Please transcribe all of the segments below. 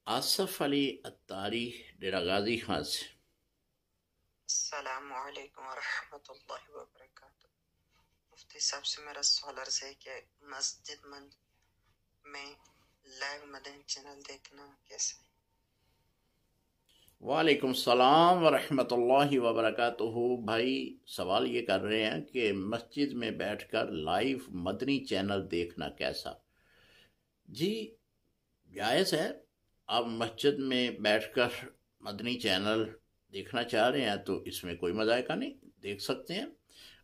आसफ अली अत्तारी डेरा गाजी खां से। अस्सलामु अलैकुम वरहमतुल्लाहि वबरकातुह। मुफ्ती साहब से मेरा सवाल अर्ज़ है कि मस्जिद में लाइव मदनी चैनल देखना कैसे? वालेकुम सलाम वरहमतुल्लाहि वबरकातुहू। भाई सवाल ये कर रहे हैं कि मस्जिद में बैठकर लाइव मदनी चैनल देखना कैसा। जी जायज़ है, आप मस्जिद में बैठकर मदनी चैनल देखना चाह रहे हैं तो इसमें कोई मज़ायका नहीं, देख सकते हैं।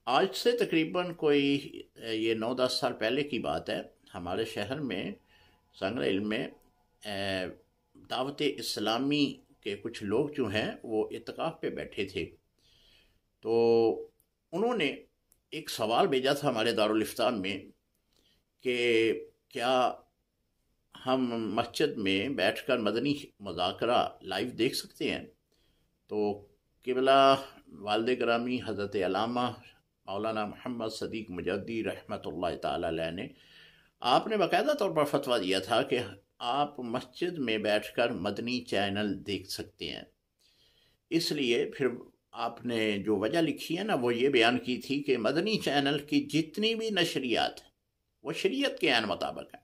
आज से तकरीबन कोई ये 9-10 साल पहले की बात है, हमारे शहर में संगरा इल्म में दावत इस्लामी के कुछ लोग जो हैं वो इत्तिकाफ़ पे बैठे थे, तो उन्होंने एक सवाल भेजा था हमारे दारुल इफ्ता में कि क्या हम मस्जिद में बैठकर मदनी मुज़ाकरा लाइव देख सकते हैं। तो क़िबला वालिद गिरामी हज़रत अल्लामा मौलाना मोहम्मद सदीक़ मुजद्दी रहमतुल्लाह ताला अलैह ने आपने बाकायदा तौर पर फतवा दिया था कि आप मस्जिद में बैठकर मदनी चैनल देख सकते हैं। इसलिए फिर आपने जो वजह लिखी है ना, वो ये बयान की थी कि मदनी चैनल की जितनी भी नशरियात हैं वो शरीयत के ऐन मुताबिक है,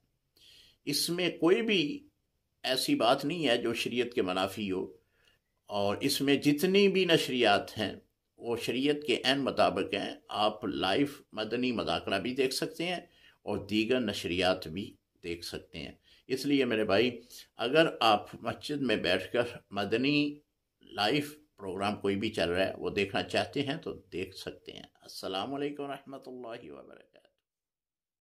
इसमें कोई भी ऐसी बात नहीं है जो शरीयत के मुनाफी हो, और इसमें जितनी भी नशरियात हैं वो शरीयत के ऐन मुताबिक हैं। आप लाइव मदनी मुज़ाकरा भी देख सकते हैं और दीगर नशरियात भी देख सकते हैं। इसलिए मेरे भाई, अगर आप मस्जिद में बैठकर मदनी लाइव प्रोग्राम कोई भी चल रहा है वो देखना चाहते हैं तो देख सकते हैं। अस्सलामु अलैकुम रहमतुल्लाहि व बरकातहू।